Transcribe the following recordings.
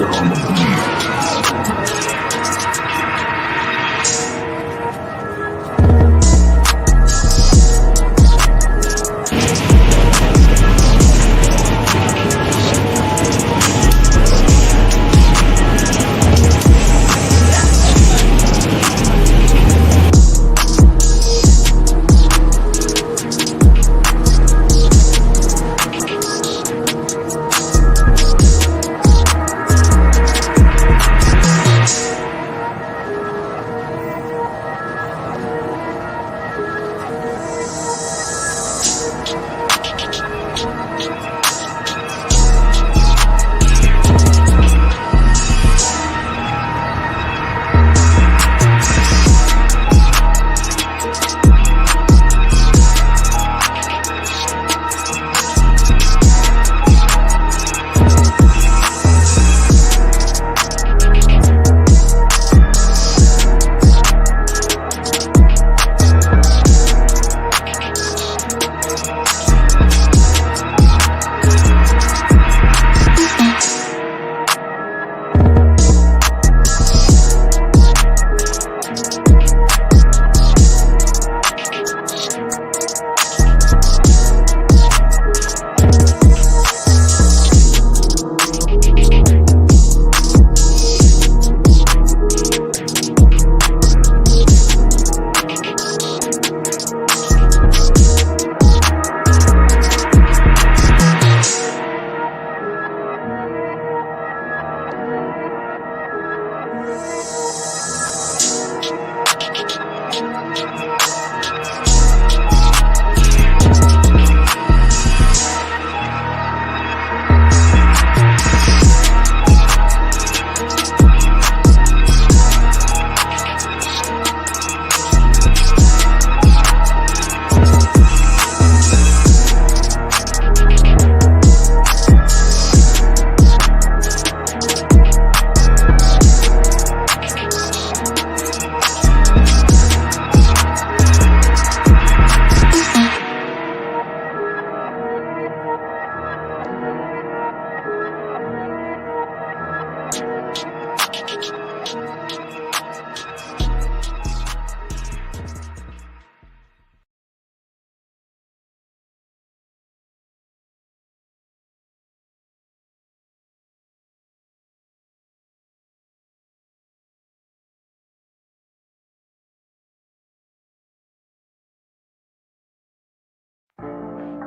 SHAKUR on the beat.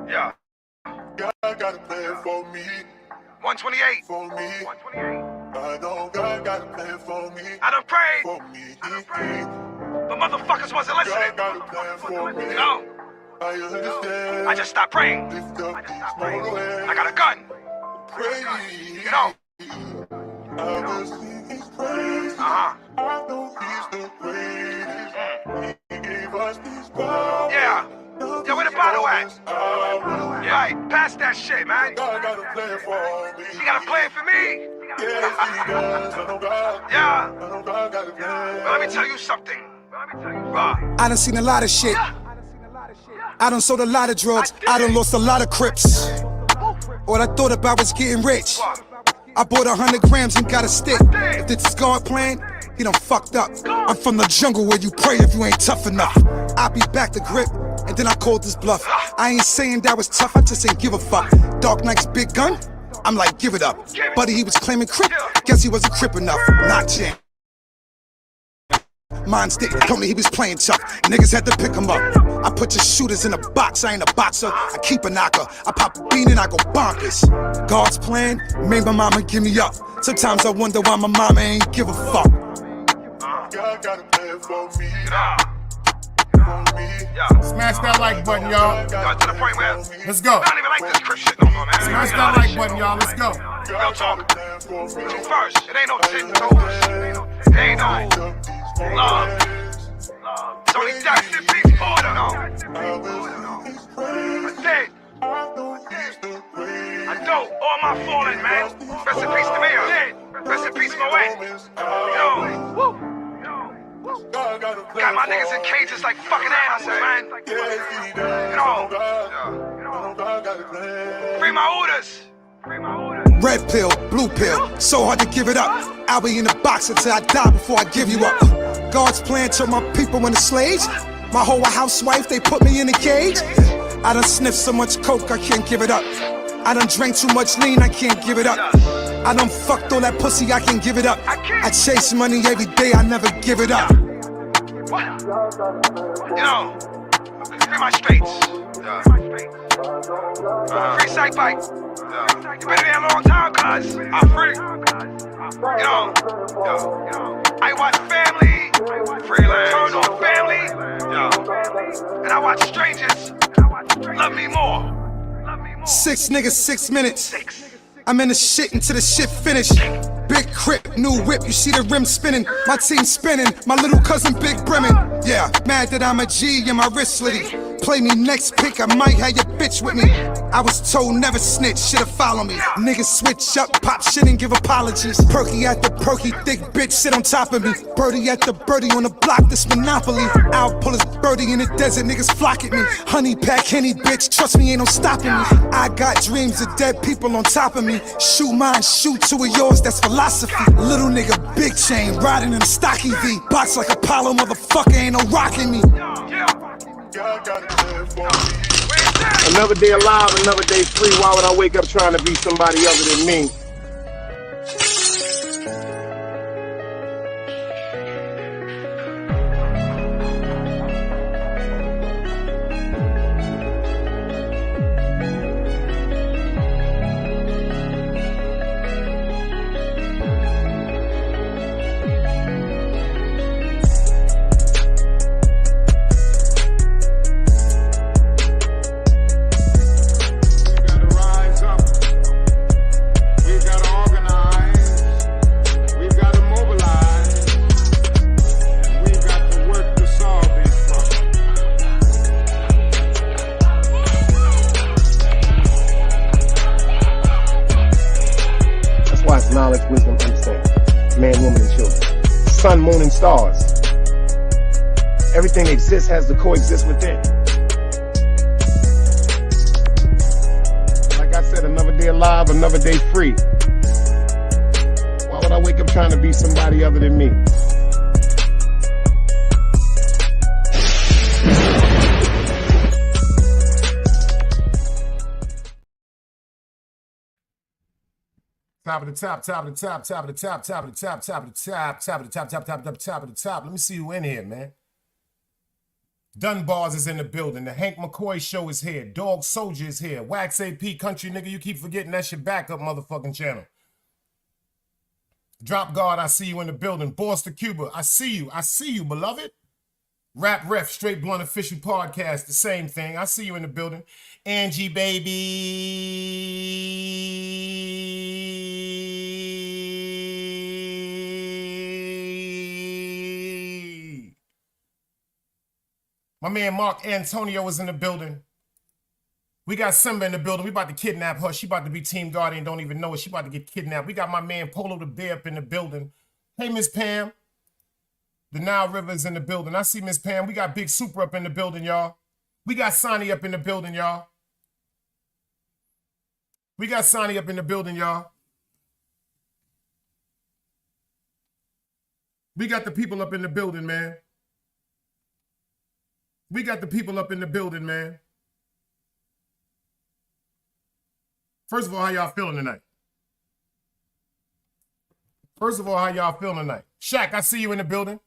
Yeah. God got a plan for me. 128. For me. 128. I know God got a plan for me. I done prayed. For me. But motherfuckers wasn't listening. God got a plan for me. You know? I understand. I just stopped praying. Lift up these motorways. I got a gun. Pray. You know? I will sing his praise. Uh-huh. I know he's the greatest. He gave us these powers. Yeah. Yo, where the bottle at? Yeah. Right. Pass that shit, man. God got a plan for me. You got a plan for me? Yes, he does. I know God. Yeah. I know God got a plan. Well, let me tell you something. Bruh. I done seen a lot of shit. I done sold a lot of drugs. I done lost a lot of crips. All I thought about was getting rich. I bought 100 grams and got a stick. If this is God plan, he done fucked up. I'm from the jungle where you pray if you ain't tough enough. I'll be back to grip, and then I called this bluff. I ain't saying that was tough, I just ain't give a fuck. Dark Knight's big gun, I'm like, give it up. Buddy, he was claiming crip, guess he wasn't crip enough. Not jam. Mine stick told me he was playing tough. Niggas had to pick him up. I put your shooters in a box, I ain't a boxer. I keep a knocker. I pop a bean and I go bonkers. God's plan made my mama give me up. Sometimes I wonder why my mama ain't give a fuck. God got a plan for me. For me. Smash that like button, y'all. Got to the point where Let's go. I don't even like this crip shit no more, man. Smash that like button, y'all. Let's go. Real talk. First, it ain't no 10 toes. It ain't no love. It's only death and peace order. No. I did. I do. All my fallen, man. Rest in peace to me. I did. Rest in peace, Moet. Yo. Woo. Got my niggas in cages like fucking animals, man. You know. Free my orders. Red pill, blue pill, so hard to give it up. I'll be in the box until I die before I give you up. God's plan turned my people into slaves. My whole housewife, they put me in a cage. I done sniffed so much coke, I can't give it up. I done drank too much lean, I can't give it up. I done fucked all that pussy, I can't give it up. I chase money every day, I never give it up. Yo, free my streets. Free Psych Bike. You been here a long time, cuz I'm free. Yo, I watch family, freelance, turn on family, and I watch strangers love me more. 6 niggas, 6 minutes. I'm in the shit until the shit finish. Big crip, new whip, you see the rim spinning. My team spinning, my little cousin Big Bremen. Yeah, mad that I'm a G and my wrist slitty. Play me next pick, I might have your bitch with me. I was told never snitch, should've followed me. Niggas switch up, pop shit and give apologies. Perky at the perky, thick bitch sit on top of me. Birdie at the birdie on the block, this Monopoly. I'll pull his birdie in the desert, niggas flock at me. Honey pack, Henny bitch, trust me, ain't no stopping me. I got dreams of dead people on top of me. Shoot mine, shoot two of yours, that's philosophy. Little nigga, big chain, riding in a stocky V. Box like Apollo, motherfucker, ain't no rocking me. Another day alive, another day free. Why would I wake up trying to be somebody other than me? Knowledge, wisdom, understanding. Man, woman, and children. Sun, moon, and stars. Everything exists has to coexist within. Like I said, another day alive, another day free. Why would I wake up trying to be somebody other than me? Top of the top, top of the top, top of the top, top of the top, top of the top, top of the top, top, top, top, top of the top. Let me see who in here, man. Dunbars is in the building. The Hank McCoy show is here. Dog Soldier is here. Wax AP Country, nigga, you keep forgetting that's your backup motherfucking channel. Drop Guard, I see you in the building. Boss to Cuba, I see you, beloved. Rap Ref, Straight Blunt Official Podcast, the same thing. I see you in the building. Angie, baby. My man Mark Antonio is in the building. We got Simba in the building. We about to kidnap her. She about to be Team Guardian, don't even know it. She about to get kidnapped. We got my man Polo the Bear up in the building. Hey, Miss Pam. The Nile River is in the building. I see Miss Pam. We got Big Super up in the building, y'all. We got Sonny up in the building, y'all. We got Sonny up in the building, y'all. We got the people up in the building, man. We got the people up in the building, man. First of all, how y'all feeling tonight? First of all, how y'all feeling tonight? Shaq, I see you in the building.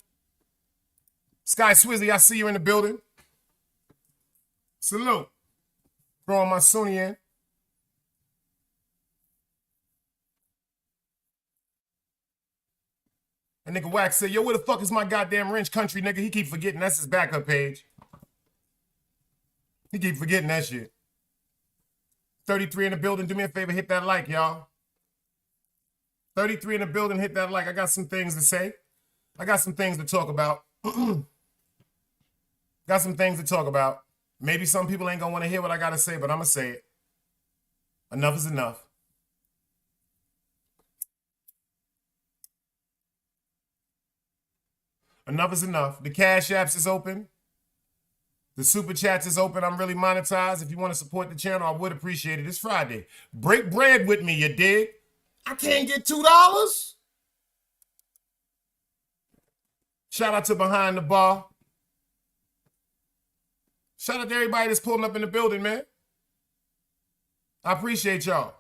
Sky Swizzy, I see you in the building. Salute. Throwing my Sunni in. And nigga Wax said, yo, where the fuck is my goddamn wrench country, nigga? He keep forgetting that's his backup page. He keep forgetting that shit. 33 in the building, do me a favor, hit that like, y'all. 33 in the building, hit that like. I got some things to say. I got some things to talk about. Got some things to talk about. Maybe some people ain't gonna want to hear what I gotta say, but I'm gonna say it. Enough is enough. Enough is enough. The Cash Apps is open. The Super Chats is open. I'm really monetized. If you want to support the channel, I would appreciate it. It's Friday. Break bread with me, you dig? I can't get $2. Shout out to Behind the Bar. Shout out to everybody that's pulling up in the building, man. I appreciate y'all.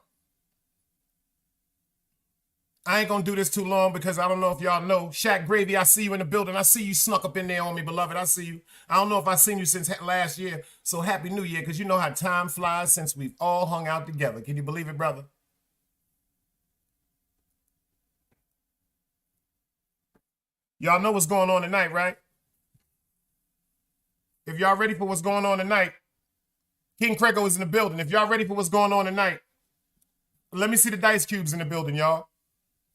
I ain't gonna do this too long because I don't know if y'all know. Shaq Gravy, I see you in the building. I see you snuck up in there on me, beloved. I see you. I don't know if I've seen you since last year. So happy New Year, because you know how time flies since we've all hung out together. Can you believe it, brother? Y'all know what's going on tonight, right? If y'all ready for what's going on tonight, King Crego is in the building. If y'all ready for what's going on tonight, let me see the dice cubes in the building, y'all.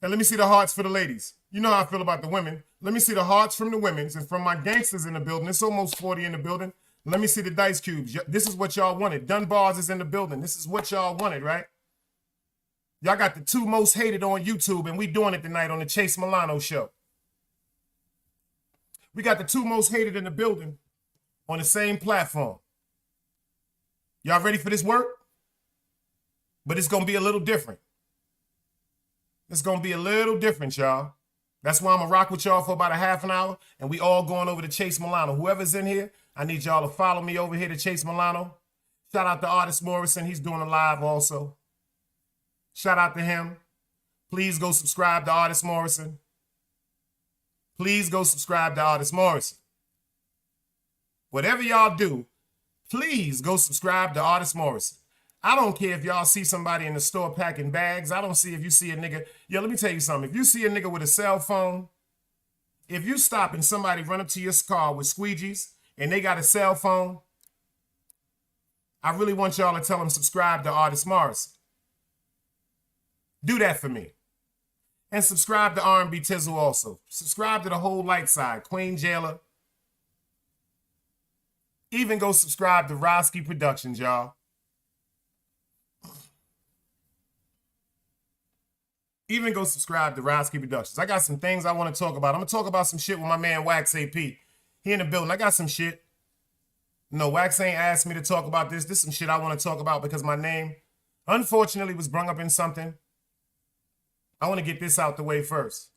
And let me see the hearts for the ladies. You know how I feel about the women. Let me see the hearts from the women's and from my gangsters in the building. It's almost 40 in the building. Let me see the dice cubes. This is what y'all wanted. Dunbars is in the building. This is what y'all wanted, right? Y'all got the 2 most hated on YouTube, and we doing it tonight on the Chase Milano show. We got the 2 most hated in the building on the same platform. Y'all ready for this work? But it's going to be a little different. It's going to be a little different, y'all. That's why I'm going to rock with y'all for about a half an hour, and we all going over to Chase Milano. Whoever's in here, I need y'all to follow me over here to Chase Milano. Shout out to Artist Morrison. He's doing a live also. Shout out to him. Please go subscribe to Artist Morrison. Please go subscribe to Artist Morrison. Whatever y'all do, please go subscribe to Artist Morrison. I don't care if y'all see somebody in the store packing bags. I don't see if you see a nigga. Yo, let me tell you something. If you see a nigga with a cell phone, if you stop and somebody run up to your car with squeegees and they got a cell phone, I really want y'all to tell them subscribe to Artist Morrison. Do that for me. And subscribe to R&B Tizzle also. Subscribe to the whole light side. Queen Jailer. Even go subscribe to Roski Productions, y'all. Even go subscribe to Roski Productions. I got some things I want to talk about. I'm going to talk about some shit with my man Wax AP. He in the building. I got some shit. No, Wax ain't asked me to talk about this. This is some shit I want to talk about because my name, unfortunately, was brung up in something. I want to get this out the way first.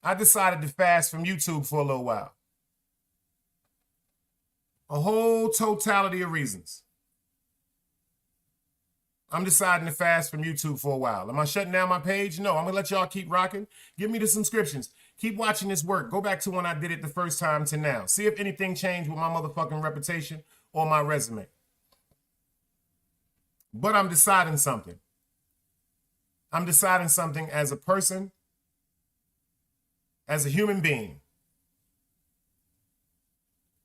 I decided to fast from YouTube for a little while. A whole totality of reasons. I'm deciding to fast from YouTube for a while. Am I shutting down my page? No, I'm going to let y'all keep rocking. Give me the subscriptions. Keep watching this work. Go back to when I did it the first time to now. See if anything changed with my motherfucking reputation or my resume. But I'm deciding something. I'm deciding something as a person, as a human being.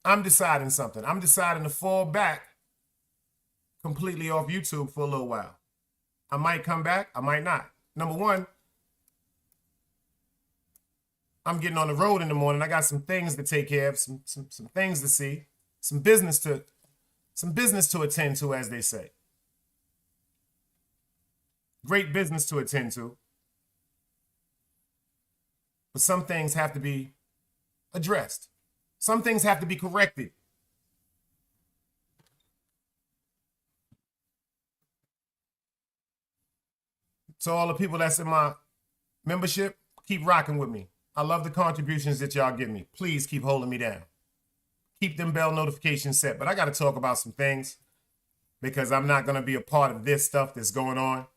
I'm deciding something. I'm deciding to fall back completely off YouTube for a little while. I might come back. I might not. Number one, I'm getting on the road in the morning. I got some things to take care of, some things to see, some business to attend to, as they say. Great business to attend to. But some things have to be addressed. Some things have to be corrected. To all the people that's in my membership, keep rocking with me. I love the contributions that y'all give me. Please keep holding me down. Keep them bell notifications set. But I got to talk about some things because I'm not going to be a part of this stuff that's going on.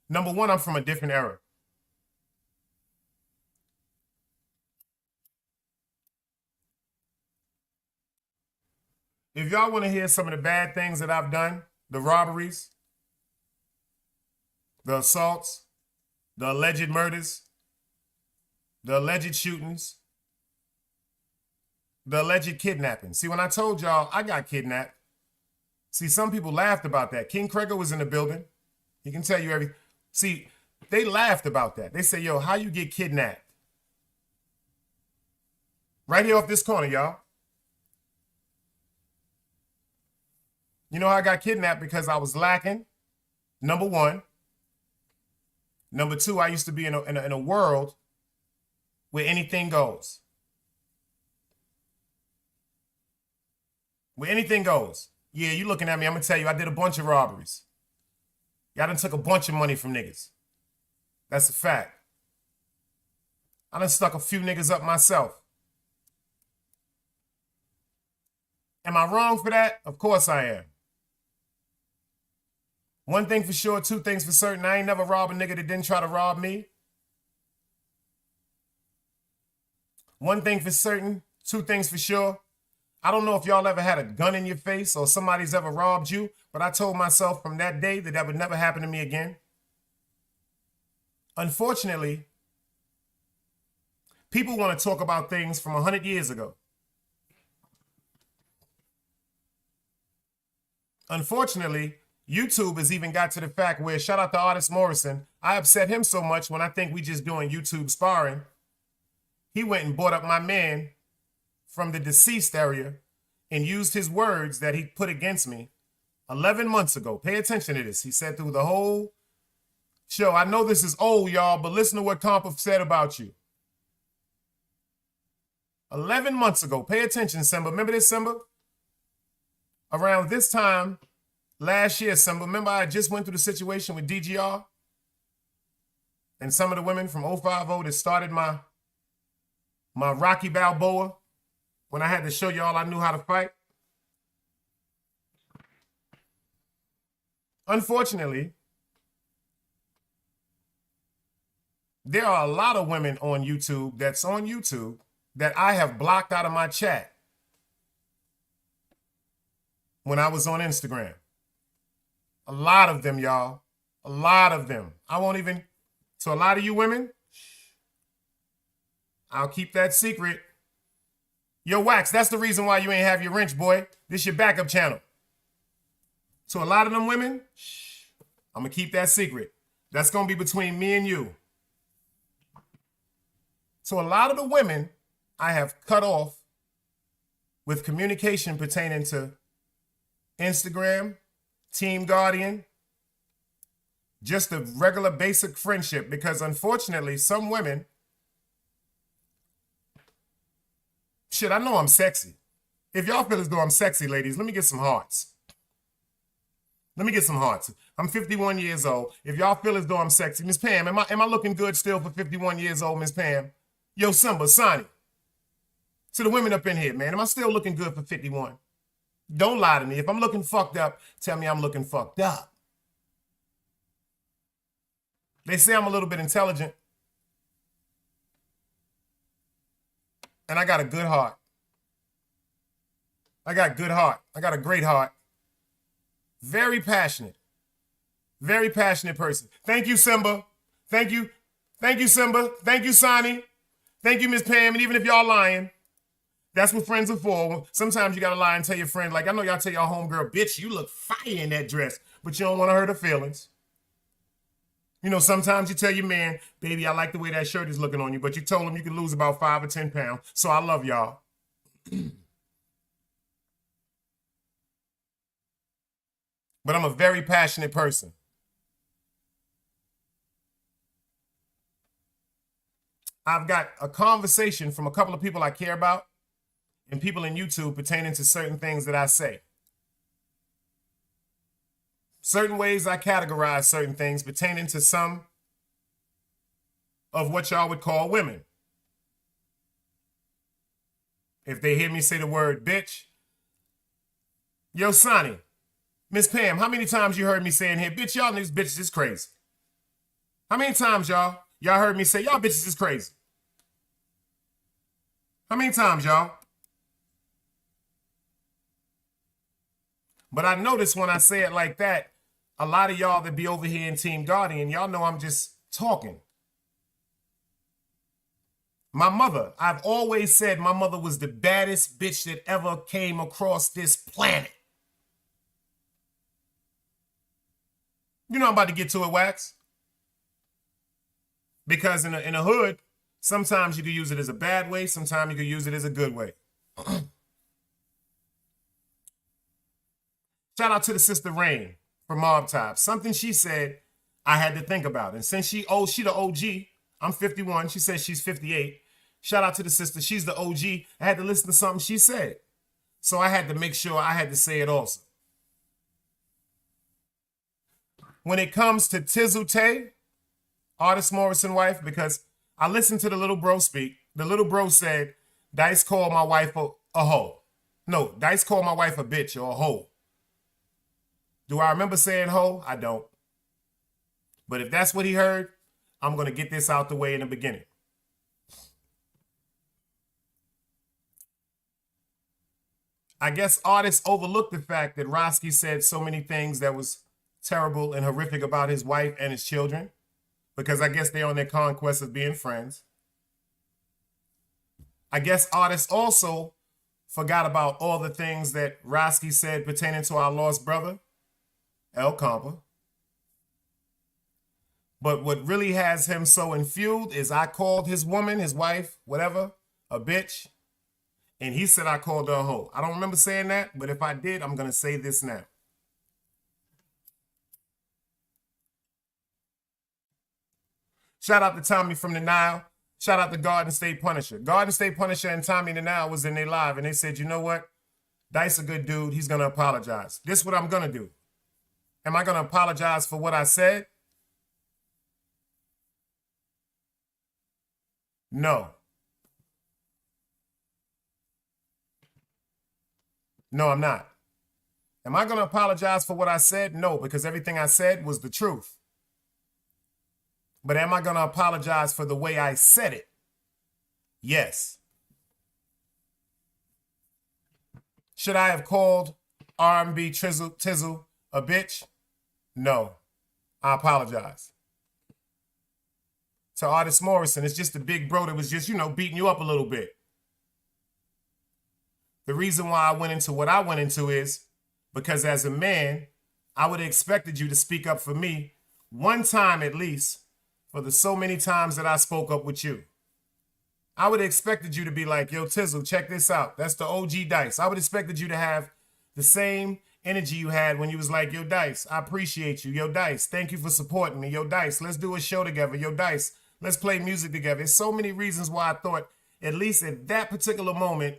Number one, I'm from a different era. If y'all want to hear some of the bad things that I've done, the robberies, the assaults, the alleged murders, the alleged shootings, the alleged kidnapping. See, when I told y'all I got kidnapped, see, some people laughed about that. King Crego was in the building. He can tell you everything. See, they laughed about that. They say, yo, how you get kidnapped? Right here off this corner, y'all. You know how I got kidnapped? Because I was lacking, number one. Number two, I used to be in a world where anything goes. Where anything goes. Yeah, you looking at me. I'm going to tell you, I did a bunch of robberies. Y'all done took a bunch of money from niggas. That's a fact. I done stuck a few niggas up myself. Am I wrong for that? Of course I am. One thing for sure, two things for certain. I ain't never robbed a nigga that didn't try to rob me. One thing for certain, two things for sure. I don't know if y'all ever had a gun in your face or somebody's ever robbed you, but I told myself from that day that that would never happen to me again. Unfortunately, people want to talk about things from 100 years ago. Unfortunately, YouTube has even got to the fact where, shout out to Artist Morrison, I upset him so much when I think we just doing YouTube sparring. He went and brought up my man from the deceased area and used his words that he put against me 11 months ago. Pay attention to this. He said through the whole show, I know this is old, y'all, but listen to what Compa said about you. 11 months ago. Pay attention, Simba. Remember this, Simba? Around this time last year, Simba, remember I just went through the situation with DGR and some of the women from 050 that started my Rocky Balboa when I had to show y'all I knew how to fight. Unfortunately, there are a lot of women on YouTube that I have blocked out of my chat when I was on Instagram. A lot of them, y'all. A lot of them. I won't even, to a lot of you women, I'll keep that secret. Yo, Wax, that's the reason why you ain't have your wrench, boy. This your backup channel. To a lot of them women, I'm going to keep that secret. That's going to be between me and you. So a lot of the women I have cut off with communication pertaining to Instagram, Team Guardian, just a regular basic friendship, because unfortunately some women, shit, I know I'm sexy. If y'all feel as though I'm sexy, ladies, let me get some hearts. Let me get some hearts. I'm 51 years old. If y'all feel as though I'm sexy, Miss Pam, am I looking good still for 51 years old, Miss Pam? Yo, Simba, Sonny. To the women up in here, man, am I still looking good for 51? Don't lie to me. If I'm looking fucked up, tell me I'm looking fucked up. They say I'm a little bit intelligent. And I got a good heart. I got good heart. I got a great heart. Very passionate. Very passionate person. Thank you, Simba. Thank you. Thank you, Simba. Thank you, Sonny. Thank you, Miss Pam. And even if y'all lying, that's what friends are for. Sometimes you got to lie and tell your friend, like, I know y'all tell y'all homegirl, bitch, you look fire in that dress, but you don't want to hurt her feelings. You know, sometimes you tell your man, baby, I like the way that shirt is looking on you, but you told him you could lose about 5 or 10 pounds. So I love y'all. But I'm a very passionate person. I've got a conversation from a couple of people I care about and people in YouTube pertaining to certain things that I say. Certain ways I categorize certain things pertaining to some of what y'all would call women. If they hear me say the word bitch, yo, Sonny, Miss Pam, how many times you heard me saying here, bitch, y'all niggas bitches is crazy? How many times y'all heard me say, y'all bitches is crazy? How many times, y'all? But I notice when I say it like that, a lot of y'all that be over here in Team Guardian, y'all know I'm just talking. My mother, I've always said my mother was the baddest bitch that ever came across this planet. You know I'm about to get to it, Wax. Because in a hood, sometimes you can use it as a bad way, sometimes you can use it as a good way. Shout out to the sister Rain from Mob Top. Something she said I had to think about. And since she the OG, I'm 51, she says she's 58. Shout out to the sister, she's the OG. I had to listen to something she said. So I had to make sure I had to say it also. when it comes to Tizzle Tay, Artist Morrison wife, because I listened to the little bro speak. The little bro said, Dice called my wife a hoe. No, Dice called my wife a bitch or a hoe. Do I remember saying hoe? I don't. But if that's what he heard, I'm going to get this out the way in the beginning. I guess artists overlooked the fact that Roski said so many things that was terrible and horrific about his wife and his children, because I guess they're on their conquest of being friends. I guess artists also forgot about all the things that Roski said pertaining to our lost brother, El Compa. But what really has him so enfueled is I called his woman, his wife, whatever, a bitch. And he said I called her a hoe. I don't remember saying that, but if I did, I'm going to say this now. Shout out to Tommy from the Nile. Shout out to Garden State Punisher. Garden State Punisher and Tommy the Nile was in their live, and they said, you know what? Dice a good dude. He's going to apologize. This is what I'm going to do. Am I going to apologize for what I said? No. No, I'm not. Am I going to apologize for what I said? No, because everything I said was the truth. But am I going to apologize for the way I said it? Yes. Should I have called R&B Tizzle a bitch? No. I apologize. To Artist Morrison, it's just a big bro that was just, you know, beating you up a little bit. The reason why I went into what I went into is because as a man, I would have expected you to speak up for me one time at least for the so many times that I spoke up with you. I would have expected you to be like, yo, Tizzle, check this out. That's the OG Dice. I would have expected you to have the same energy you had when you was like, yo, Dice, I appreciate you. Yo, Dice, thank you for supporting me. Yo, Dice, let's do a show together. Yo, Dice, let's play music together. There's so many reasons why I thought, at least at that particular moment,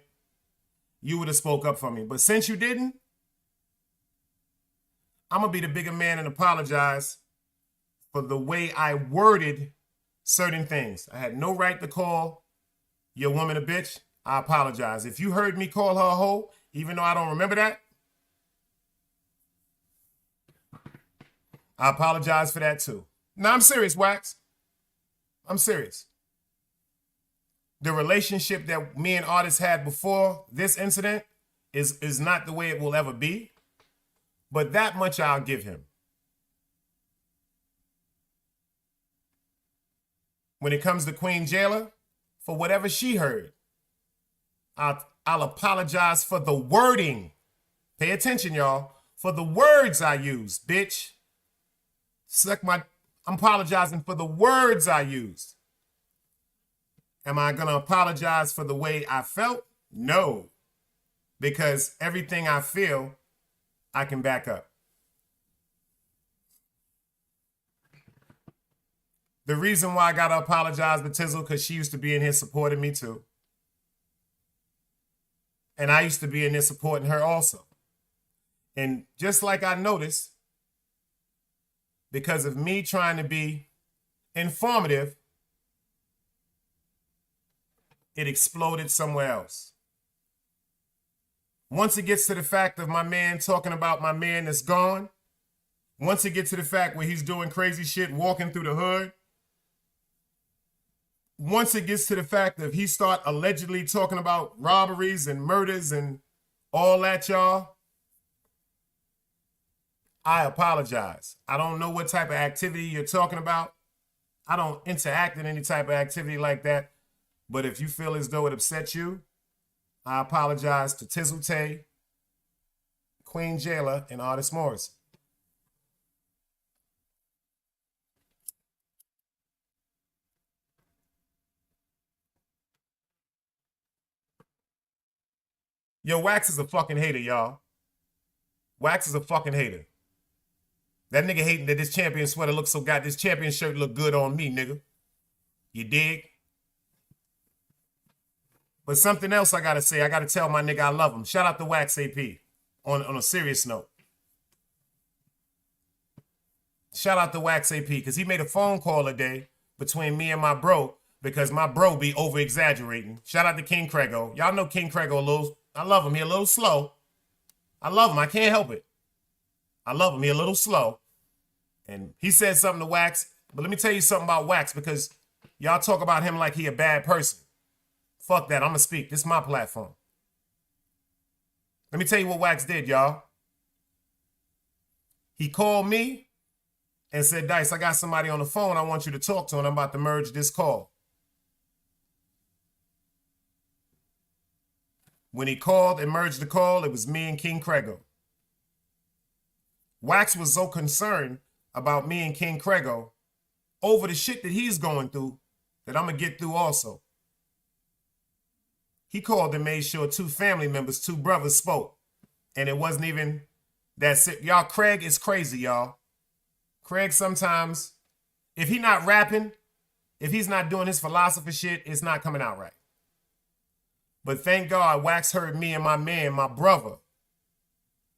you would have spoke up for me. But since you didn't, I'm going to be the bigger man and apologize for the way I worded certain things. I had no right to call your woman a bitch. I apologize. If you heard me call her a hoe, even though I don't remember that, I apologize for that too. No, I'm serious, Wax. I'm serious. The relationship that me and Artist had before this incident is not the way it will ever be. But that much I'll give him. When it comes to Queen Jailer, for whatever she heard, I'll apologize for the wording. Pay attention, y'all. For the words I used, bitch. I'm apologizing for the words I used. Am I going to apologize for the way I felt? No. Because everything I feel, I can back up. The reason why I got to apologize to Tizzle, because she used to be in here supporting me too. And I used to be in there supporting her also. And just like I noticed, because of me trying to be informative, it exploded somewhere else. Once it gets to the fact of my man talking about my man that's gone, once it gets to the fact where he's doing crazy shit, walking through the hood, once it gets to the fact of he start allegedly talking about robberies and murders and all that, y'all, I apologize. I don't know what type of activity you're talking about. I don't interact in any type of activity like that. But if you feel as though it upset you, I apologize to Tizzle Tay, Queen Jailer, and Artist Morrison. Yo, Wax is a fucking hater, y'all. Wax is a fucking hater. That nigga hating that this champion sweater looks so good. This champion shirt look good on me, nigga. You dig? But something else I gotta say, I gotta tell my nigga I love him. Shout out to Wax AP on a serious note. Shout out to Wax AP, because he made a phone call today between me and my bro, because my bro be over-exaggerating. Shout out to King Crego. Y'all know King Crego a little. I love him. He a little slow. I love him. I can't help it. I love him. He a little slow. And he said something to Wax. But let me tell you something about Wax, because y'all talk about him like he a bad person. Fuck that. I'm going to speak. This is my platform. Let me tell you what Wax did, y'all. He called me and said, Dice, I got somebody on the phone I want you to talk to, and I'm about to merge this call. When he called and merged the call, it was me and King Crego. Wax was so concerned about me and King Crego over the shit that he's going through that I'm going to get through also. He called and made sure 2 family members, 2 brothers spoke. And it wasn't even that sick. Y'all, Craig is crazy, y'all. Craig sometimes, if he not rapping, if he's not doing his philosopher shit, it's not coming out right. But thank God Wax heard me and my man, my brother,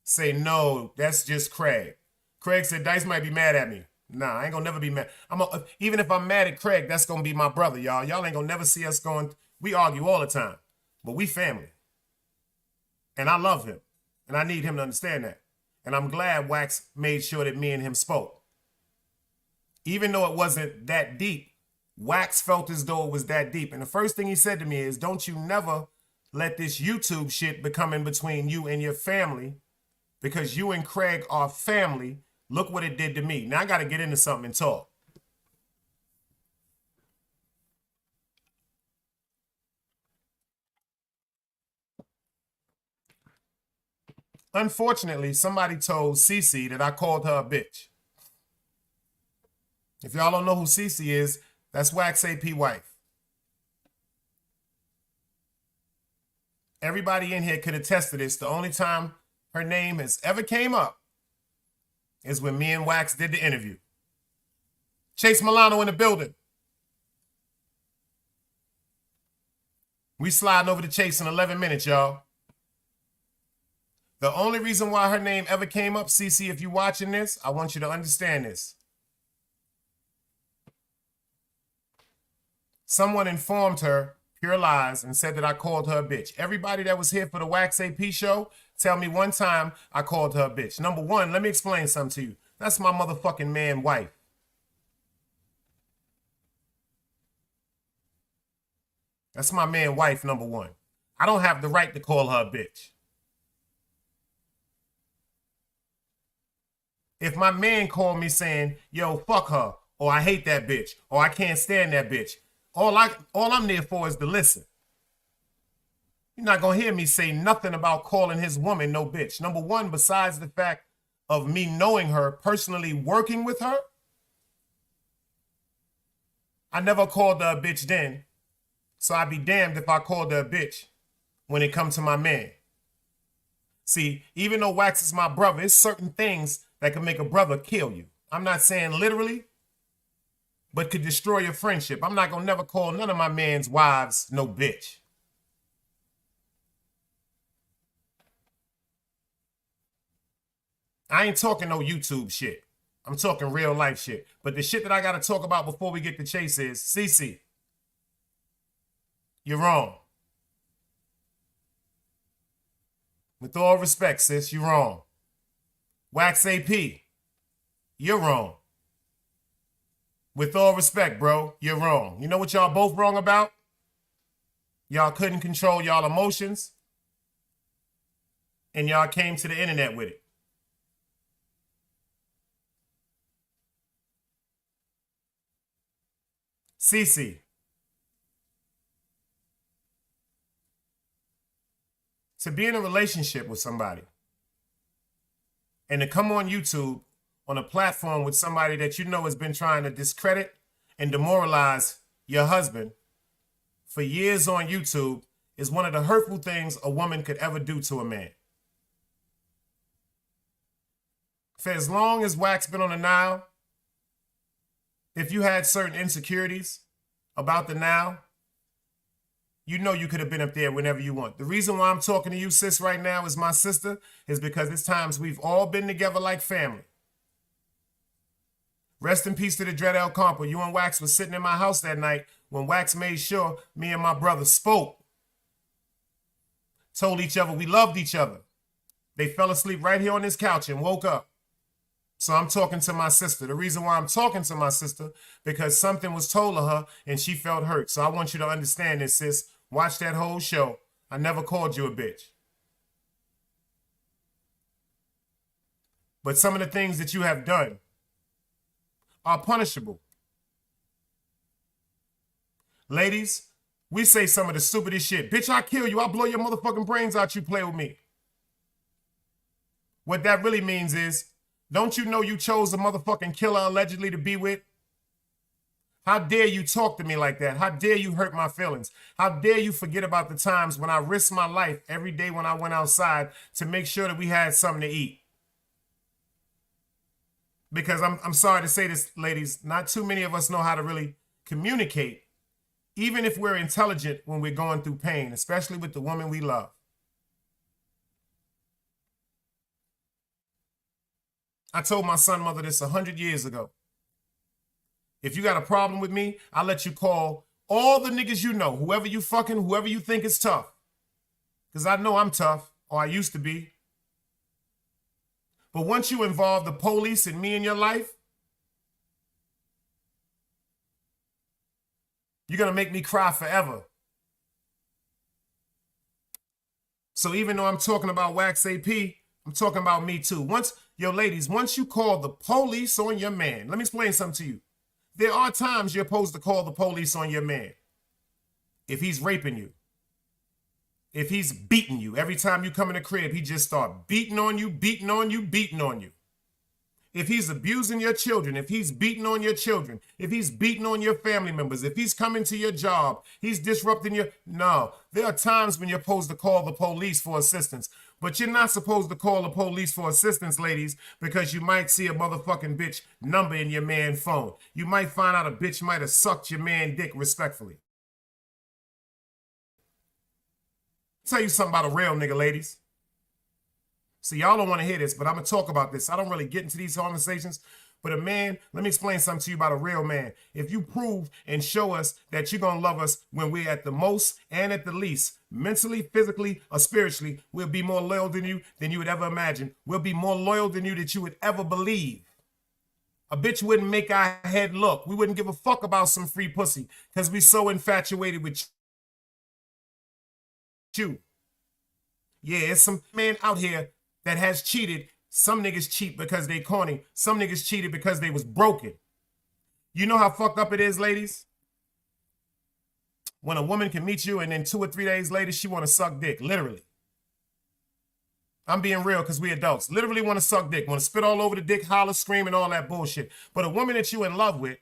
say, no, that's just Craig. Craig said, Dice might be mad at me. Nah, I ain't gonna never be mad. Even if I'm mad at Craig, that's gonna be my brother, y'all. Y'all ain't gonna never see us going. We argue all the time, but we family. And I love him. And I need him to understand that. And I'm glad Wax made sure that me and him spoke. Even though it wasn't that deep, Wax felt as though it was that deep. And the first thing he said to me is, don't you never let this YouTube shit become in between you and your family, because you and Craig are family. Look what it did to me. Now I got to get into something and talk. Unfortunately, somebody told Cece that I called her a bitch. If y'all don't know who Cece is, that's Wax AP wife. Everybody in here could attest to this. The only time her name has ever came up is when me and Wax did the interview. Chase Milano in the building. We sliding over to Chase in 11 minutes, y'all. The only reason why her name ever came up, Cece, if you're watching this, I want you to understand this. Someone informed her pure lies and said that I called her a bitch. Everybody that was here for the Wax AP show, tell me one time I called her a bitch. Number one, let me explain something to you. That's my motherfucking man wife. That's my man wife, number one. I don't have the right to call her a bitch. If my man called me saying, yo, fuck her, or I hate that bitch, or I can't stand that bitch, all I'm there for is to listen. You're not going to hear me say nothing about calling his woman no bitch. Number one, besides the fact of me knowing her, personally working with her, I never called her a bitch then. So I'd be damned if I called her a bitch when it comes to my man. See, even though Wax is my brother, it's certain things that can make a brother kill you. I'm not saying literally, but could destroy your friendship. I'm not going to never call none of my man's wives no bitch. I ain't talking no YouTube shit. I'm talking real life shit. But the shit that I got to talk about before we get to Chase is, Cece, you're wrong. With all respect, sis, you're wrong. Wax AP, you're wrong. With all respect, bro, you're wrong. You know what y'all both wrong about? Y'all couldn't control y'all emotions, and y'all came to the internet with it. Cece, to be in a relationship with somebody and to come on YouTube on a platform with somebody that you know has been trying to discredit and demoralize your husband for years on YouTube is one of the hurtful things a woman could ever do to a man. For as long as Wax been on the Nile, if you had certain insecurities about the Nile, you know you could have been up there whenever you want. The reason why I'm talking to you, sis, right now as my sister is because it's times we've all been together like family. Rest in peace to the Dread El Compa. You and Wax was sitting in my house that night when Wax made sure me and my brother spoke. Told each other we loved each other. They fell asleep right here on this couch and woke up. So I'm talking to my sister. The reason why I'm talking to my sister, because something was told of her and she felt hurt. So I want you to understand this, sis. Watch that whole show. I never called you a bitch. But some of the things that you have done are punishable. Ladies, we say some of the stupidest shit. Bitch, I'll kill you. I'll blow your motherfucking brains out. You play with me. What that really means is, don't you know you chose a motherfucking killer allegedly to be with? How dare you talk to me like that? How dare you hurt my feelings? How dare you forget about the times when I risked my life every day when I went outside to make sure that we had something to eat? Because I'm sorry to say this, ladies, not too many of us know how to really communicate, even if we're intelligent when we're going through pain, especially with the woman we love. I told my son mother this 100 years ago. If you got a problem with me, I'll let you call all the niggas you know, whoever you fucking, whoever you think is tough. Because I know I'm tough, or I used to be. But once you involve the police and me in your life, you're going to make me cry forever. So even though I'm talking about Wax AP, I'm talking about me too. Ladies, once you call the police on your man, let me explain something to you. There are times you're supposed to call the police on your man. If he's raping you, if he's beating you, every time you come in the crib, he just start beating on you, beating on you, beating on you. If he's abusing your children, if he's beating on your children, if he's beating on your family members, if he's coming to your job, he's disrupting your... No, there are times when you're supposed to call the police for assistance. But you're not supposed to call the police for assistance, ladies, because you might see a motherfucking bitch number in your man's phone. You might find out a bitch might have sucked your man dick respectfully. Tell you something about a real nigga, ladies. See, y'all don't want to hear this, but I'm going to talk about this. I don't really get into these conversations. But a man, let me explain something to you about a real man. If you prove and show us that you're going to love us when we're at the most and at the least, mentally, physically, or spiritually, we'll be more loyal than you would ever imagine. We'll be more loyal than you that you would ever believe. A bitch wouldn't make our head look. We wouldn't give a fuck about some free pussy because we so infatuated with you. Yeah, it's some man out here that has cheated. Some niggas cheat because they corny. Some niggas cheated because they was broken. You know how fucked up it is, ladies? When a woman can meet you and then 2 or 3 days later, she want to suck dick, literally. I'm being real because we adults. Literally want to suck dick, want to spit all over the dick, holler, scream, and all that bullshit. But a woman that you in love with,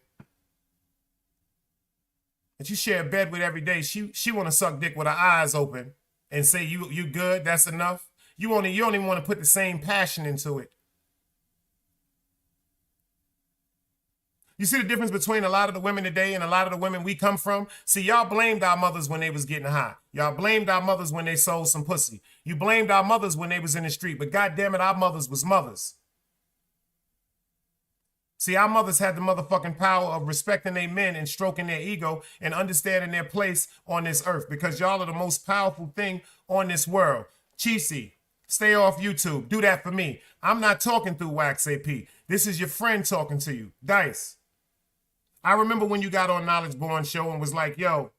that you share a bed with every day, she want to suck dick with her eyes open and say, you good, that's enough. You don't even want to put the same passion into it. You see the difference between a lot of the women today and a lot of the women we come from? See, y'all blamed our mothers when they was getting high. Y'all blamed our mothers when they sold some pussy. You blamed our mothers when they was in the street. But goddamn it, our mothers was mothers. See, our mothers had the motherfucking power of respecting their men and stroking their ego and understanding their place on this earth. Because y'all are the most powerful thing on this world. Cheesy. Stay off YouTube. Do that for me. I'm not talking through Wax AP. This is your friend talking to you. Dice. I remember when you got on Knowledge Born Show and was like, yo,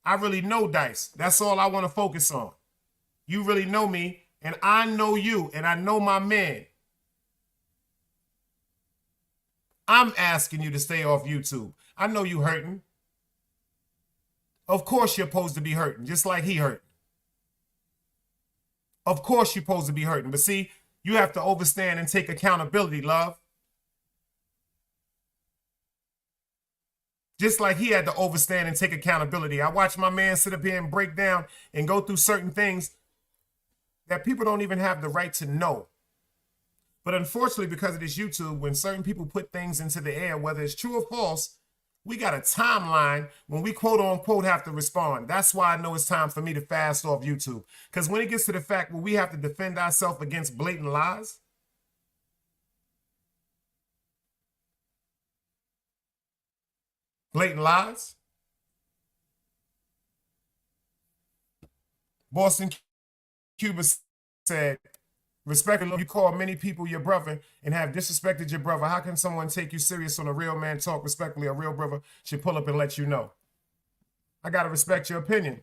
I really know Dice. That's all I want to focus on. You really know me, and I know you, and I know my man. I'm asking you to stay off YouTube. I know you hurting. Of course you're supposed to be hurting, just like he hurt. Of course you're supposed to be hurting. But see, you have to overstand and take accountability, love. Just like he had to overstand and take accountability. I watched my man sit up here and break down and go through certain things that people don't even have the right to know. But unfortunately, because of this YouTube, when certain people put things into the air, whether it's true or false, we got a timeline when we quote unquote have to respond. That's why I know it's time for me to fast off YouTube. Because when it gets to the fact where we have to defend ourselves against blatant lies, Blatant lies. Boston Cuba said, respectfully, you call many people your brother and have disrespected your brother. How can someone take you serious on a real man talk? Respectfully, a real brother should pull up and let you know. I got to respect your opinion.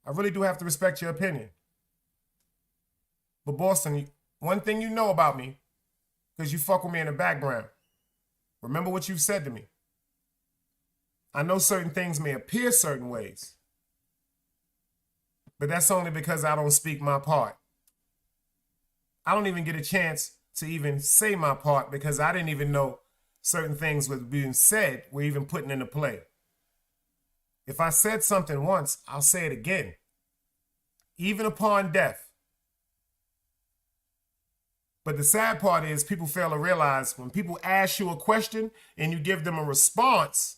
I really do have to respect your opinion. But Boston, one thing you know about me, because you fuck with me in the background, remember what you've said to me. I know certain things may appear certain ways, but that's only because I don't speak my part. I don't even get a chance to even say my part because I didn't even know certain things were being said, were even putting into play. If I said something once, I'll say it again, even upon death. But the sad part is people fail to realize when people ask you a question and you give them a response,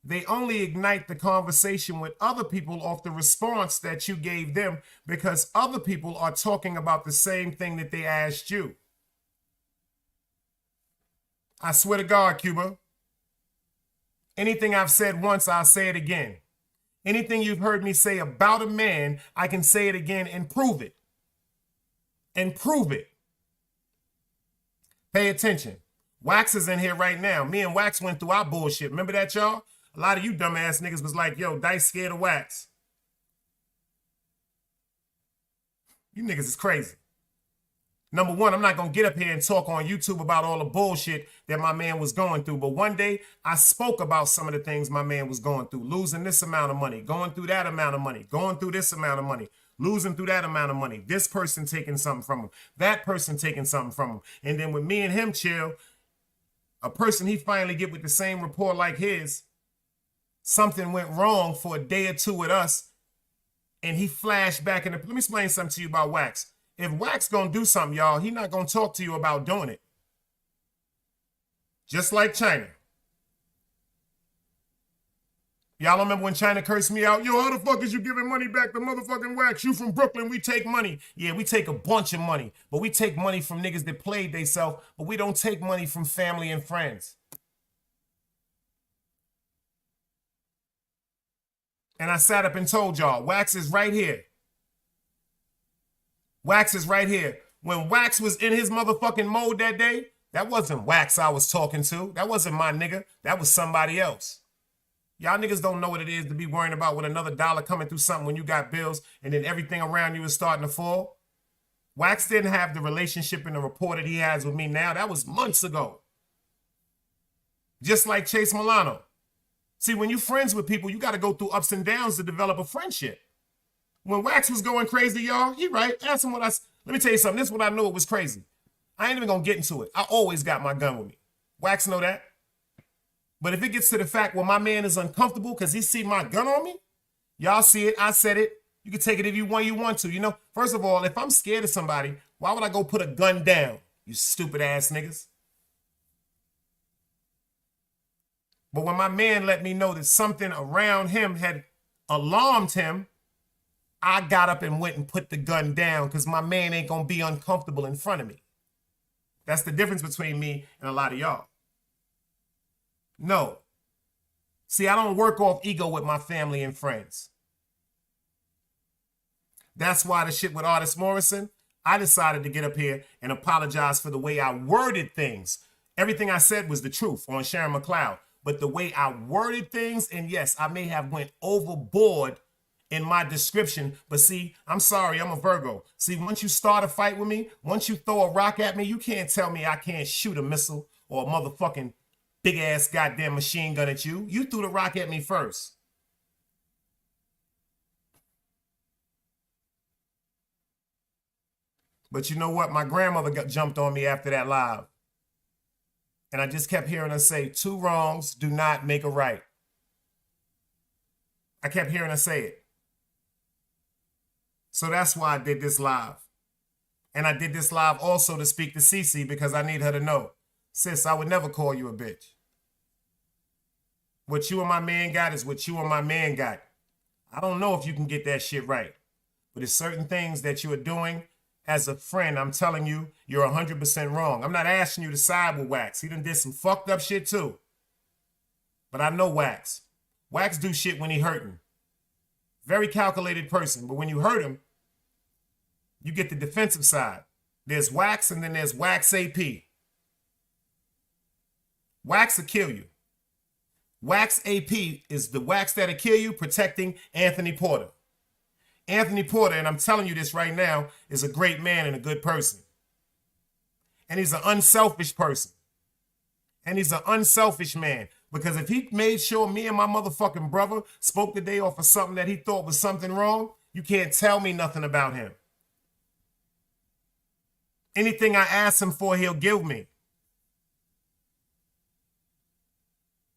they only ignite the conversation with other people off the response that you gave them because other people are talking about the same thing that they asked you. I swear to God, Cuba, anything I've said once, I'll say it again. Anything you've heard me say about a man, I can say it again and prove it. And prove it. Pay attention. Wax is in here right now. Me and Wax went through our bullshit. Remember that, y'all? A lot of you dumbass niggas was like, yo, Dice scared of Wax. You niggas is crazy. Number one, I'm not going to get up here and talk on YouTube about all the bullshit that my man was going through. But one day, I spoke about some of the things my man was going through. Losing this amount of money, going through that amount of money, going through this amount of money, losing through that amount of money. This person taking something from him, that person taking something from him. And then when me and him chill, a person he finally get with the same rapport like his, something went wrong for a day or two with us, and he flashed back in the... Let me explain something to you about Wax. If Wax gonna do something, y'all, he not gonna talk to you about doing it. Just like China. Y'all remember when China cursed me out? Yo, how the fuck is you giving money back to motherfucking Wax? You from Brooklyn, we take money. Yeah, we take a bunch of money, but we take money from niggas that played theyself, but we don't take money from family and friends. And I sat up and told y'all, Wax is right here. Wax is right here. When Wax was in his motherfucking mode that day, that wasn't Wax I was talking to. That wasn't my nigga. That was somebody else. Y'all niggas don't know what it is to be worrying about with another dollar coming through something when you got bills and then everything around you is starting to fall. Wax didn't have the relationship and the rapport that he has with me now. That was months ago. Just like Chase Milano. See, when you're friends with people, you got to go through ups and downs to develop a friendship. When Wax was going crazy, y'all, he right. Ask him what let me tell you something. This is what I knew it was crazy. I ain't even going to get into it. I always got my gun with me. Wax know that. But if it gets to the fact where my man is uncomfortable because he see my gun on me, y'all see it. I said it. You can take it if you want to. You know, first of all, if I'm scared of somebody, why would I go put a gun down? You stupid ass niggas. But when my man let me know that something around him had alarmed him, I got up and went and put the gun down because my man ain't going to be uncomfortable in front of me. That's the difference between me and a lot of y'all. No. See, I don't work off ego with my family and friends. That's why the shit with Artist Morrison, I decided to get up here and apologize for the way I worded things. Everything I said was the truth on Sharon McLeod. But the way I worded things, and yes, I may have went overboard in my description, but see, I'm sorry, I'm a Virgo. See, once you start a fight with me, once you throw a rock at me, you can't tell me I can't shoot a missile or a motherfucking big-ass goddamn machine gun at you. You threw the rock at me first. But you know what? My grandmother jumped on me after that live. And I just kept hearing her say, 2 wrongs do not make a right. I kept hearing her say it. So that's why I did this live. And I did this live also to speak to Cece because I need her to know. Sis, I would never call you a bitch. What you and my man got is what you and my man got. I don't know if you can get that shit right. But there's certain things that you are doing as a friend, I'm telling you, you're 100% wrong. I'm not asking you to side with Wax. He done did some fucked up shit too. But I know Wax. Wax do shit when he hurting. Very calculated person. But when you hurt him, you get the defensive side. There's Wax and then there's Wax AP. Wax will kill you. Wax AP is the Wax that'll kill you, protecting Anthony Porter. Anthony Porter, and I'm telling you this right now, is a great man and a good person. And he's an unselfish person. And he's an unselfish man. Because if he made sure me and my motherfucking brother spoke the day off of something that he thought was something wrong, you can't tell me nothing about him. Anything I ask him for, he'll give me.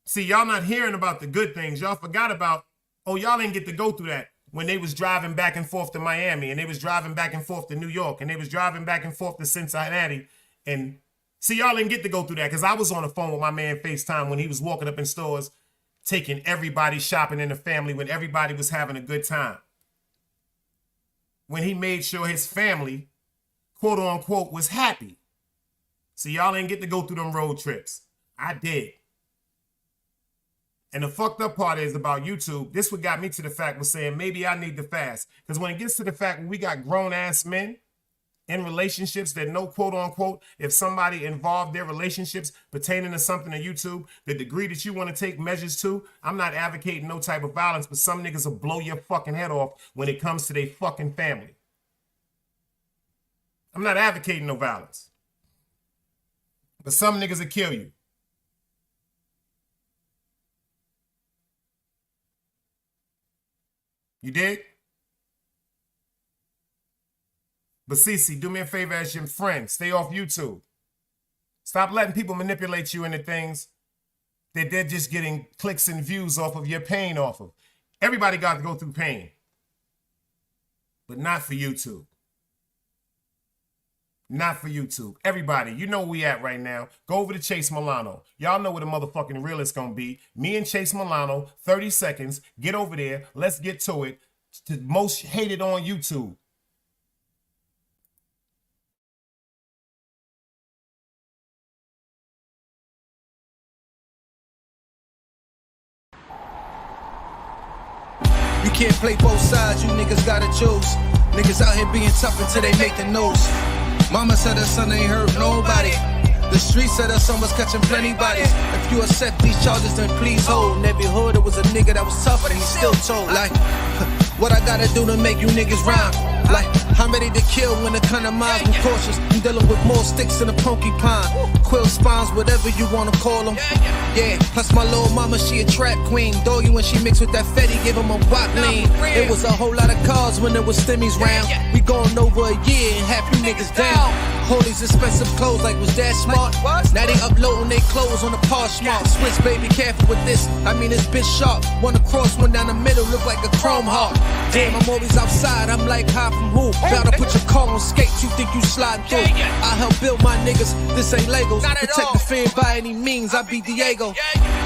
See, y'all not hearing about the good things. Y'all forgot about, oh, y'all didn't get to go through that when they was driving back and forth to Miami, and they was driving back and forth to New York, and they was driving back and forth to Cincinnati. And see, y'all didn't get to go through that because I was on the phone with my man FaceTime when he was walking up in stores, taking everybody shopping in the family when everybody was having a good time. When he made sure his family, quote unquote, was happy. See, y'all didn't get to go through them road trips. I did. And the fucked up part is about YouTube, this what got me to the fact was saying maybe I need to fast. Because when it gets to the fact when we got grown-ass men in relationships that know, quote unquote, if somebody involved their relationships pertaining to something on YouTube, the degree that you want to take measures to, I'm not advocating no type of violence, but some niggas will blow your fucking head off when it comes to their fucking family. I'm not advocating no violence. But some niggas will kill you. You dig? But Cece, do me a favor as your friend. Stay off YouTube. Stop letting people manipulate you into things that they're just getting clicks and views off of your pain off of. Everybody got to go through pain. But not for YouTube. Not for YouTube. Everybody, you know where we at right now. Go over to Chase Milano. Y'all know where the motherfucking real is going to be. Me and Chase Milano, 30 seconds. Get over there. Let's get to it. The most hated on YouTube. You can't play both sides, you niggas gotta choose. Niggas out here being tough until they make the news. Mama said her son ain't hurt nobody. The street said her son was catching plenty bodies. If you accept these charges, then please hold. In every hood, there was a nigga that was tougher than he still told. Like, what I gotta do to make you niggas rhyme? Like, I'm ready to kill when the kind of minds be cautious. I'm dealing with more sticks than a porcupine. Quill spines, whatever you wanna call them. Yeah, plus my little mama, she a trap queen. Doggy when she mixed with that Fetty, give him a wop lean. It was a whole lot of cars when there was stimmies round. We going over a year and half you niggas down. All these expensive clothes, like was that smart? Now they uploading their clothes on the Poshmark. Switch, baby, careful with this. I mean, this bitch sharp. One across, one down the middle, look like a chrome heart. Damn, I'm always outside. I'm like, high from who? Bout to put your car on skates. You think you slide through? I help build my niggas. This ain't Legos. Protect the fan by any means. I be Diego.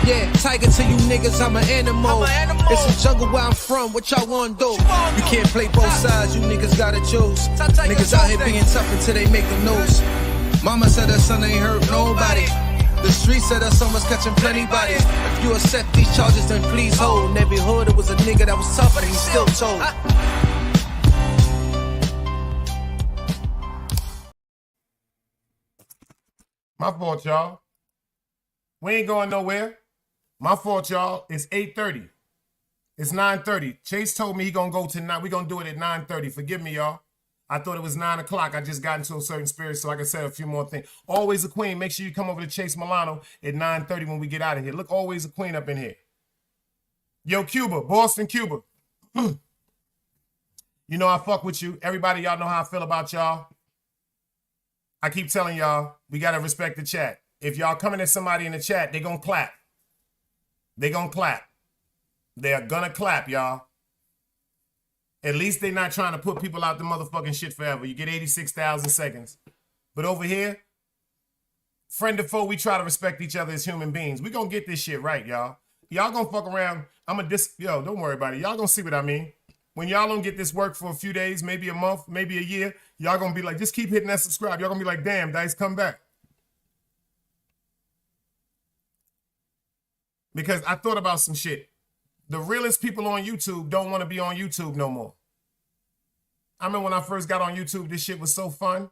Yeah, tiger to you niggas. I'm an animal. It's a jungle where I'm from. What y'all wanna do? You can't play both sides. You niggas gotta choose. Niggas out here being tough until they make the news. Mama said her son ain't hurt nobody. The street said her son was catching plenty bodies. If you accept these charges, then please hold. In every hood, there was a nigga that was tougher than he still told. My fault, y'all. We ain't going nowhere. My fault, y'all. It's 8:30. It's 9:30. Chase told me he gonna go tonight. We gonna do it at 9:30. Forgive me, y'all. I thought it was 9 o'clock. I just got into a certain spirit so I can say a few more things. Always a queen. Make sure you come over to Chase Milano at 9:30 when we get out of here. Look, always a queen up in here. Yo, Cuba. Boston, Cuba. You know I fuck with you. Everybody, y'all know how I feel about y'all. I keep telling y'all, we got to respect the chat. If y'all coming at somebody in the chat, they going to clap. They going to clap. They are going to clap, y'all. At least they not trying to put people out the motherfucking shit forever. You get 86,000 seconds. But over here, friend or foe, we try to respect each other as human beings. We gonna get this shit right, y'all. Y'all gonna fuck around. Yo, don't worry about it. Y'all gonna see what I mean. When y'all don't get this work for a few days, maybe a month, maybe a year, y'all gonna be like, just keep hitting that subscribe. Y'all gonna be like, damn, Dice, come back. Because I thought about some shit. The realest people on YouTube don't want to be on YouTube no more. I remember when I first got on YouTube, this shit was so fun.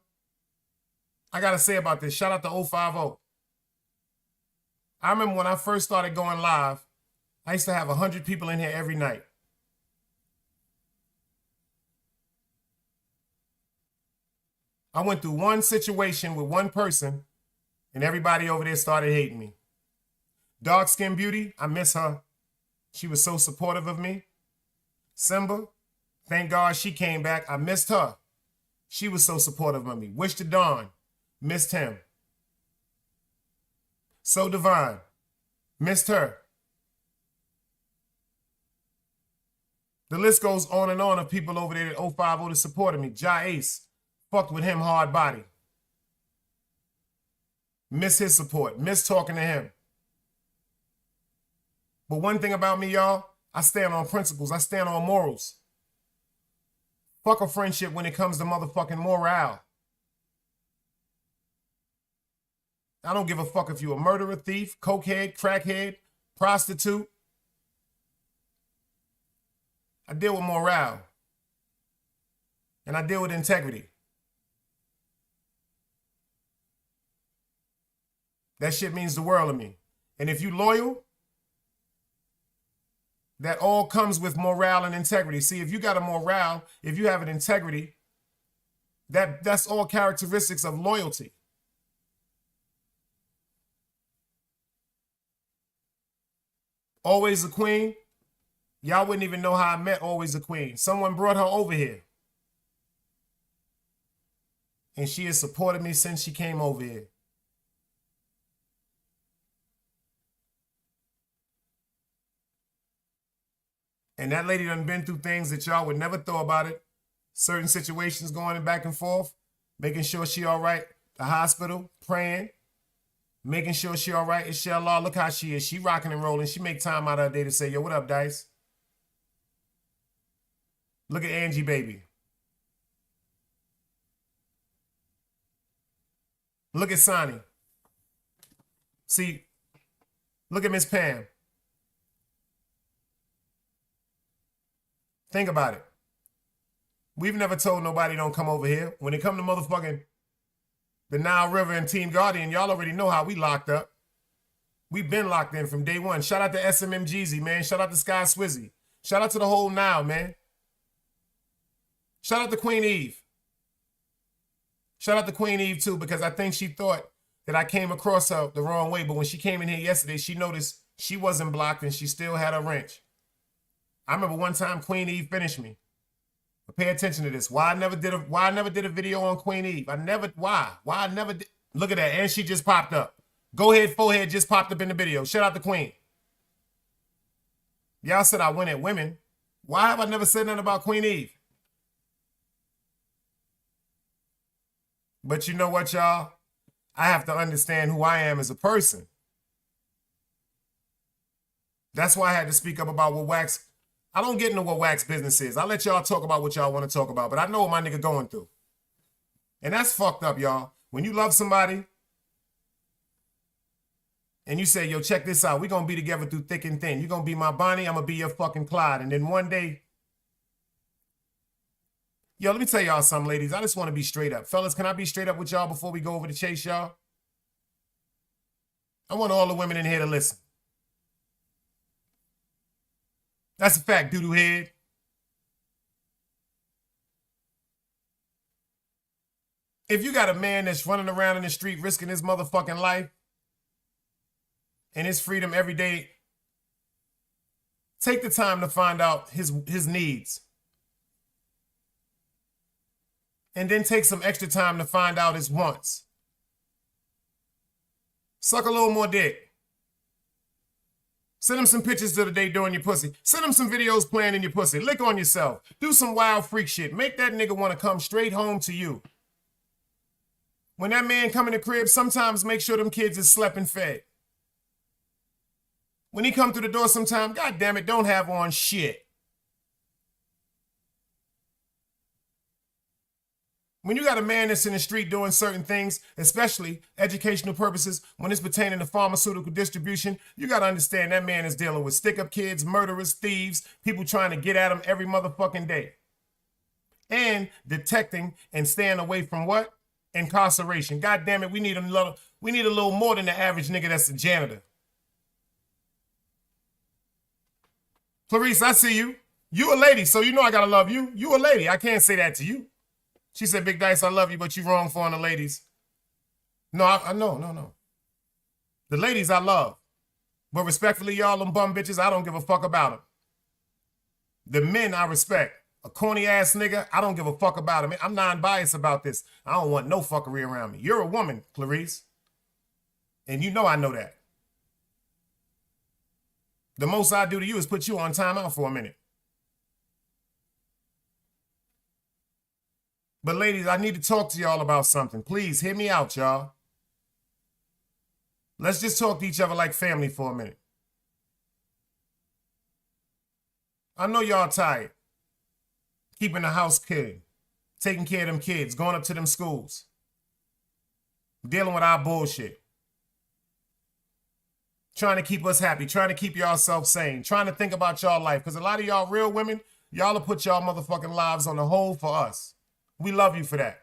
I got to say about this. Shout out to 050. I remember when I first started going live, I used to have 100 people in here every night. I went through one situation with one person, and everybody over there started hating me. Dark Skin Beauty, I miss her. She was so supportive of me. Simba, thank God she came back. I missed her. She was so supportive of me. Wish to Dawn, missed him. So Divine, missed her. The list goes on and on of people over there that 050 that supported me. Ja Ace, fucked with him hard body. Miss his support. Miss talking to him. But one thing about me, y'all, I stand on principles. I stand on morals. Fuck a friendship when it comes to motherfucking morale. I don't give a fuck if you a murderer, thief, cokehead, crackhead, prostitute. I deal with morale. And I deal with integrity. That shit means the world to me. And if you loyal, that all comes with morale and integrity. See, if you got a morale, if you have an integrity, that's all characteristics of loyalty. Always a Queen. Y'all wouldn't even know how I met Always a Queen. Someone brought her over here. And she has supported me since she came over here. And that lady done been through things that y'all would never thought about it. Certain situations going back and forth, making sure she all right. The hospital, praying, making sure she all right. Inshallah, look how she is. She rocking and rolling. She make time out of her day to say, yo, what up, Dice? Look at Angie, baby. Look at Sonny. See, look at Miss Pam. Think about it. We've never told nobody don't come over here. When it come to motherfucking the Nile River and Team Guardian, y'all already know how we locked up. We've been locked in from day one. Shout out to SMM Jeezy, man. Shout out to Sky Swizzy. Shout out to the whole Nile, man. Shout out to Queen Eve. Shout out to Queen Eve, too, because I think she thought that I came across her the wrong way. But when she came in here yesterday, she noticed she wasn't blocked and she still had a wrench. I remember one time Queen Eve finished me. But pay attention to this. Why I never did a video on Queen Eve? Why I never did. Look at that. And she just popped up. Go ahead, forehead just popped up in the video. Shout out to Queen. Y'all said I win at women. Why have I never said nothing about Queen Eve? But you know what, y'all? I have to understand who I am as a person. That's why I had to speak up about what Wax. I don't get into what Wax business is. I let y'all talk about what y'all want to talk about, but I know what my nigga going through. And that's fucked up, y'all. When you love somebody and you say, yo, check this out. We're going to be together through thick and thin. You're going to be my Bonnie. I'm going to be your fucking Clyde. And then one day, yo, let me tell y'all something, ladies. I just want to be straight up. Fellas, can I be straight up with y'all before we go over to Chase, y'all? I want all the women in here to listen. That's a fact, doo-doo head. If you got a man that's running around in the street risking his motherfucking life and his freedom every day, take the time to find out his needs. And then take some extra time to find out his wants. Suck a little more dick. Send him some pictures of the day doing your pussy. Send him some videos playing in your pussy. Lick on yourself. Do some wild freak shit. Make that nigga want to come straight home to you. When that man come in the crib, sometimes make sure them kids is slept and fed. When he come through the door sometime, God damn it, don't have on shit. When you got a man that's in the street doing certain things, especially educational purposes, when it's pertaining to pharmaceutical distribution, you got to understand that man is dealing with stick-up kids, murderers, thieves, people trying to get at him every motherfucking day. And detecting and staying away from what? Incarceration. God damn it, we need a little more than the average nigga that's a janitor. Clarice, I see you. You a lady, so you know I gotta love you. You a lady. I can't say that to you. She said, Big Dice, I love you, but you wrong for on the ladies. No, no. The ladies I love. But respectfully, y'all, them bum bitches, I don't give a fuck about them. The men I respect. A corny ass nigga, I don't give a fuck about him. I'm non-biased about this. I don't want no fuckery around me. You're a woman, Clarice. And you know I know that. The most I do to you is put you on timeout for a minute. But ladies, I need to talk to y'all about something. Please, hear me out, y'all. Let's just talk to each other like family for a minute. I know y'all tired. Keeping the house clean. Taking care of them kids. Going up to them schools. Dealing with our bullshit. Trying to keep us happy. Trying to keep y'all self-sane. Trying to think about y'all life. Because a lot of y'all real women, y'all will put y'all motherfucking lives on the hold for us. We love you for that.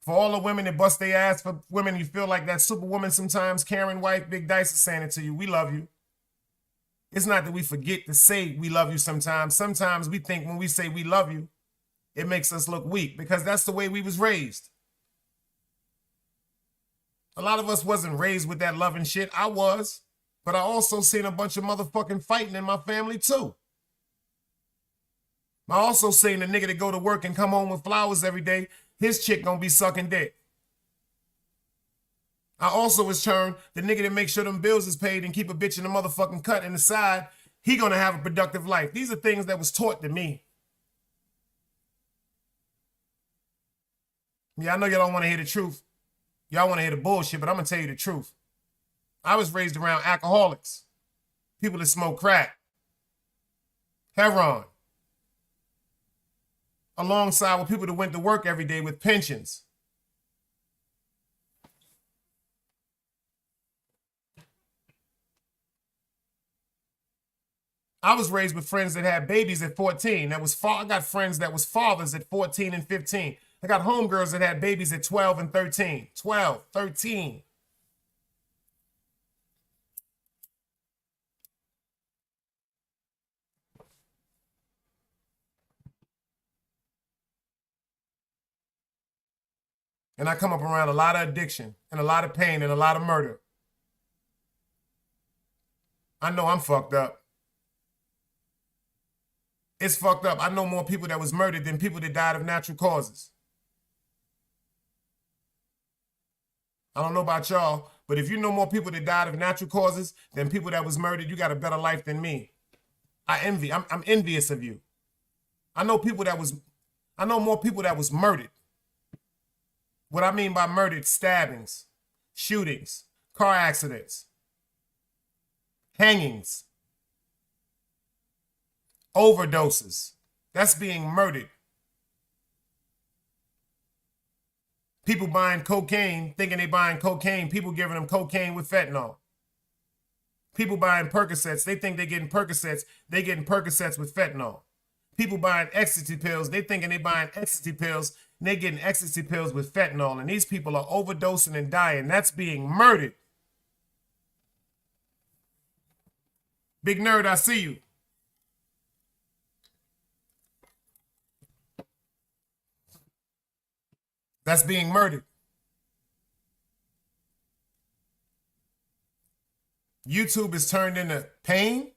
For all the women that bust their ass for women, you feel like that superwoman sometimes, Karen White, Big Dice is saying it to you. We love you. It's not that we forget to say we love you sometimes. Sometimes we think when we say we love you, it makes us look weak because that's the way we was raised. A lot of us wasn't raised with that loving shit. I was, but I also seen a bunch of motherfucking fighting in my family too. I also seen the nigga that go to work and come home with flowers every day, his chick gonna be sucking dick. I also was turned the nigga that make sure them bills is paid and keep a bitch in the motherfucking cut in the side, he gonna have a productive life. These are things that was taught to me. Yeah, I know y'all don't want to hear the truth. Y'all want to hear the bullshit, but I'm gonna tell you the truth. I was raised around alcoholics, people that smoke crack, heroin, alongside with people that went to work every day with pensions. I was raised with friends that had babies at 14. I got friends that was fathers at 14 and 15. I got homegirls that had babies at 12 and 13. 12, 13. And I come up around a lot of addiction and a lot of pain and a lot of murder. I know I'm fucked up. It's fucked up. I know more people that was murdered than people that died of natural causes. I don't know about y'all, but if you know more people that died of natural causes than people that was murdered, you got a better life than me. I'm envious of you. I know more people that was murdered. What I mean by murdered, stabbings, shootings, car accidents, hangings, overdoses. That's being murdered. People buying cocaine, thinking they buying cocaine. People giving them cocaine with fentanyl. People buying Percocets, they think they getting Percocets. They getting Percocets with fentanyl. People buying ecstasy pills, they thinking they buying ecstasy pills. And they getting ecstasy pills with fentanyl. And these people are overdosing and dying. That's being murdered. Big nerd, I see you. That's being murdered. YouTube is turned into pain.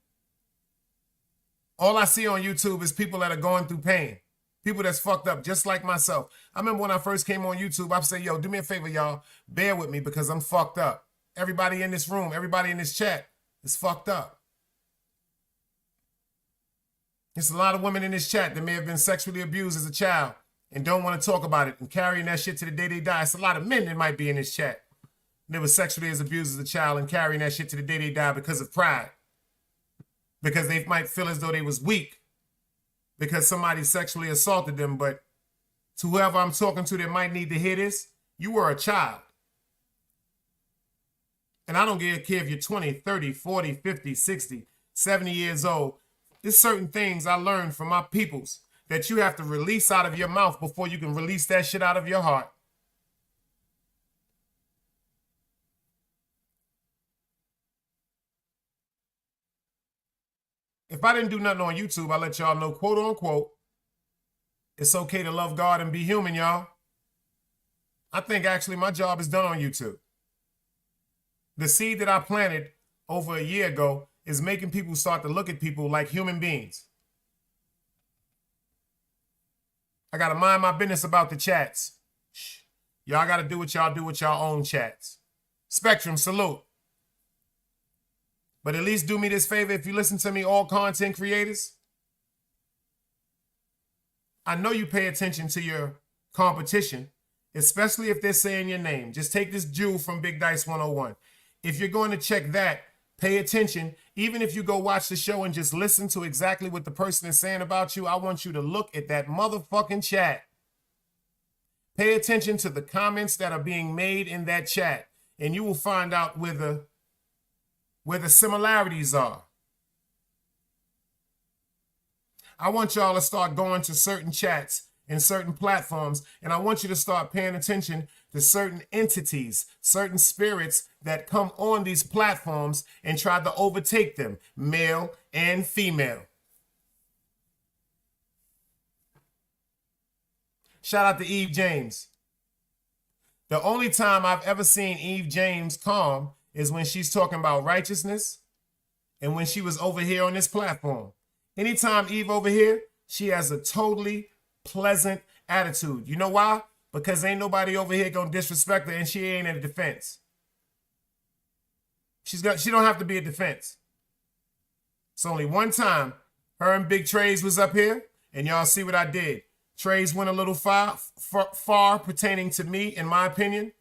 All I see on YouTube is people that are going through pain. People that's fucked up, just like myself. I remember when I first came on YouTube, I say, yo, do me a favor, y'all. Bear with me because I'm fucked up. Everybody in this room, everybody in this chat is fucked up. There's a lot of women in this chat that may have been sexually abused as a child and don't want to talk about it and carrying that shit to the day they die. It's a lot of men that might be in this chat. They were sexually abused as a child and carrying that shit to the day they die because of pride. Because they might feel as though they was weak. because somebody sexually assaulted them, but to whoever I'm talking to that might need to hear this, you were a child. And I don't care if you're 20, 30, 40, 50, 60, 70 years old. There's certain things I learned from my peoples that you have to release out of your mouth before you can release that shit out of your heart. If I didn't do nothing on YouTube, I let y'all know, quote unquote, it's okay to love God and be human, y'all. I think actually my job is done on YouTube. The seed that I planted over a year ago is making people start to look at people like human beings. I got to mind my business about the chats. Y'all got to do what y'all do with y'all own chats. Spectrum, salute. But at least do me this favor, if you listen to me, all content creators. I know you pay attention to your competition, especially if they're saying your name. Just take this jewel from Big Dice 101. If you're going to check that, pay attention. Even if you go watch the show and just listen to exactly what the person is saying about you, I want you to look at that motherfucking chat. Pay attention to the comments that are being made in that chat, and you will find out where the similarities are. I want y'all to start going to certain chats and certain platforms, and I want you to start paying attention to certain entities, certain spirits that come on these platforms and try to overtake them, male and female. Shout out to Eve James. The only time I've ever seen Eve James calm is when she's talking about righteousness and when she was over here on this platform. Anytime Eve over here, she has a totally pleasant attitude. You know why? Because ain't nobody over here gonna disrespect her, and she ain't in a defense. She don't have to be a defense. It's only one time her and Big Trays was up here, and y'all see what I did. Trays went a little far pertaining to me, in my opinion,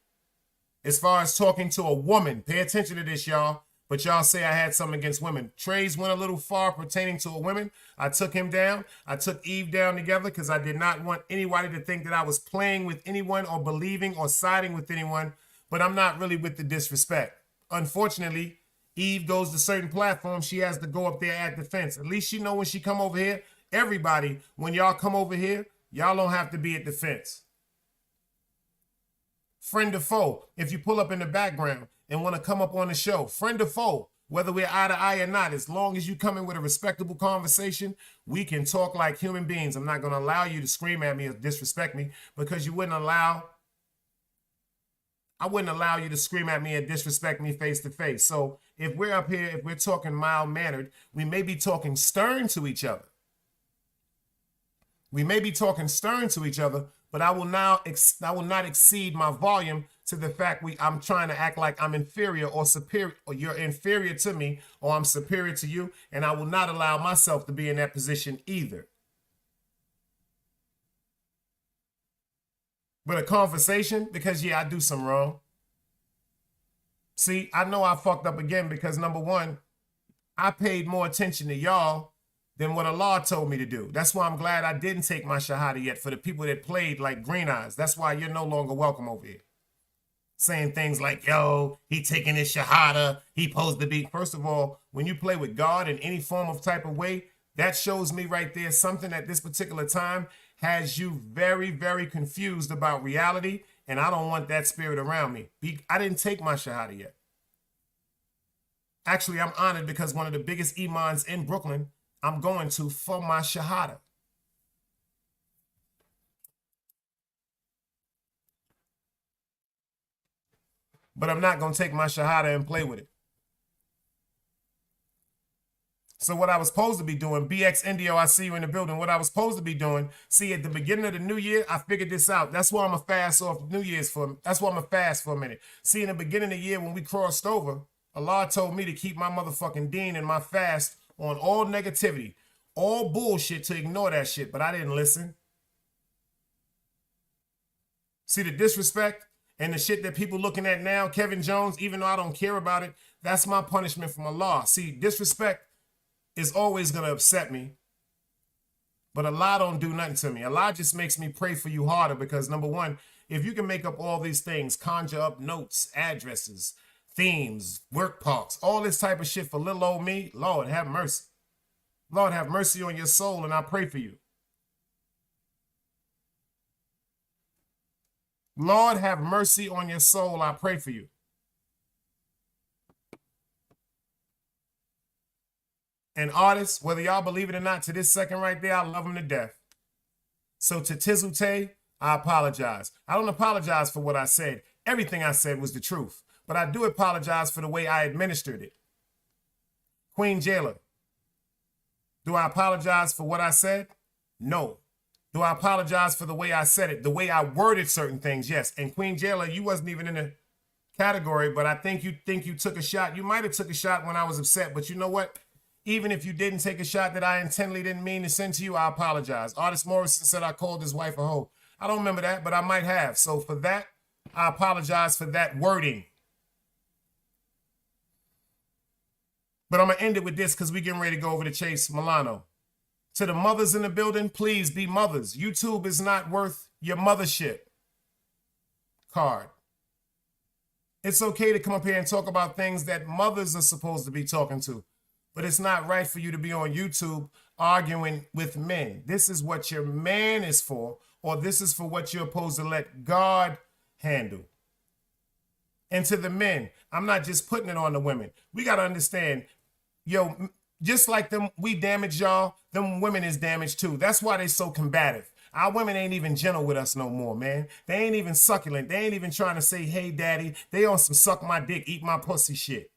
as far as talking to a woman. Pay attention to this, y'all. But y'all say I had something against women. Trays went a little far pertaining to a woman. I took him down. I took Eve down together because I did not want anybody to think that I was playing with anyone or believing or siding with anyone. But I'm not really with the disrespect. Unfortunately, Eve goes to certain platforms. She has to go up there at defense. At least she know when she come over here. Everybody, when y'all come over here, y'all don't have to be at defense. Friend or foe, if you pull up in the background and want to come up on the show, friend or foe, whether we're eye to eye or not, as long as you come in with a respectable conversation, we can talk like human beings. I'm not going to allow you to scream at me or disrespect me, because I wouldn't allow you to scream at me and disrespect me face to face. So if we're up here, if we're talking mild-mannered, we may be talking stern to each other. We may be talking stern to each other, but I will not exceed my volume to the fact I'm trying to act like I'm inferior or superior, or you're inferior to me, or I'm superior to you, and I will not allow myself to be in that position either. But a conversation, because yeah, I do some wrong. See, I know I fucked up again because number one, I paid more attention to y'all than what Allah told me to do. That's why I'm glad I didn't take my shahada yet, for the people that played like green eyes. That's why you're no longer welcome over here. Saying things like, yo, he taking his shahada, he supposed to be. First of all, when you play with God in any form of type of way, that shows me right there something at this particular time has you very, very confused about reality, and I don't want that spirit around me. I didn't take my shahada yet. Actually, I'm honored because one of the biggest imams in Brooklyn I'm going to for my shahada. But I'm not going to take my shahada and play with it. So what I was supposed to be doing, BX Indio, I see you in the building. What I was supposed to be doing, see, at the beginning of the new year, I figured this out. That's why I'm a fast off New Year's that's why I'm a fast for a minute. See, in the beginning of the year when we crossed over, Allah told me to keep my motherfucking deen and my fast on all negativity, all bullshit, to ignore that shit, but I didn't listen. See the disrespect and the shit that people looking at now, Kevin Jones, even though I don't care about it, that's my punishment from Allah. See, disrespect is always going to upset me But Allah don't do nothing to me. Allah just makes me pray for you harder because, number one, if you can make up all these things, conjure up notes, addresses, themes, work parks, all this type of shit for little old me, Lord, have mercy. Lord, have mercy on your soul, and I pray for you. Lord, have mercy on your soul, I pray for you. And artists, whether y'all believe it or not, to this second right there, I love them to death. So to Tizzle Tay, I apologize. I don't apologize for what I said. Everything I said was the truth. But I do apologize for the way I administered it. Queen Jailer, do I apologize for what I said? No. Do I apologize for the way I said it? The way I worded certain things? Yes. And Queen Jailer, you wasn't even in the category, but I think you took a shot. You might have took a shot when I was upset, but you know what? Even if you didn't take a shot that I intentionally didn't mean to send to you, I apologize. Artist Morrison said I called his wife a hoe. I don't remember that, but I might have. So for that, I apologize for that wording. But I'm going to end it with this because we're getting ready to go over to Chase Milano. To the mothers in the building, please be mothers. YouTube is not worth your mothership card. It's okay to come up here and talk about things that mothers are supposed to be talking to. But it's not right for you to be on YouTube arguing with men. This is what your man is for, or this is for what you're supposed to let God handle. And to the men, I'm not just putting it on the women. We got to understand, yo, just like them, we damage y'all, them women is damaged too. That's why they so combative. Our women ain't even gentle with us no more, man. They ain't even succulent. They ain't even trying to say, hey, daddy. They on some suck my dick, eat my pussy shit.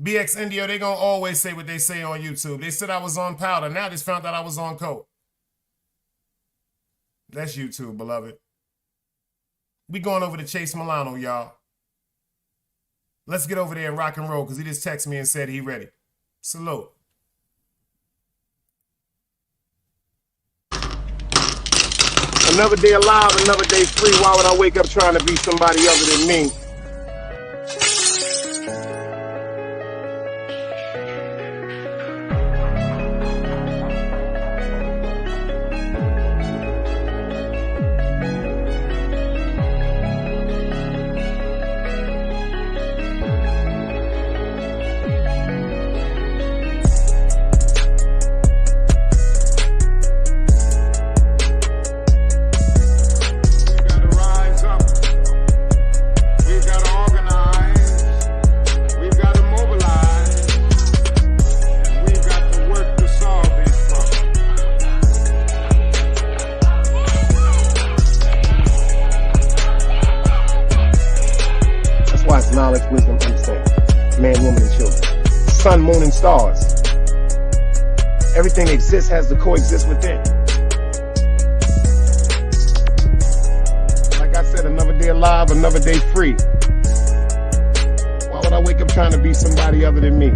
BX Indio, they gonna always say what they say on YouTube. They said I was on powder. Now just found out I was on coke. That's YouTube, beloved. We going over to Chase Milano, y'all. Let's get over there and rock and roll because he just texted me and said he ready. Salute. Another day alive, another day free. Why would I wake up trying to be somebody other than me? Knowledge, wisdom, understanding. Man, woman, and children. Sun, moon, and stars. Everything exists has to coexist within. Like I said, another day alive, another day free. Why would I wake up trying to be somebody other than me?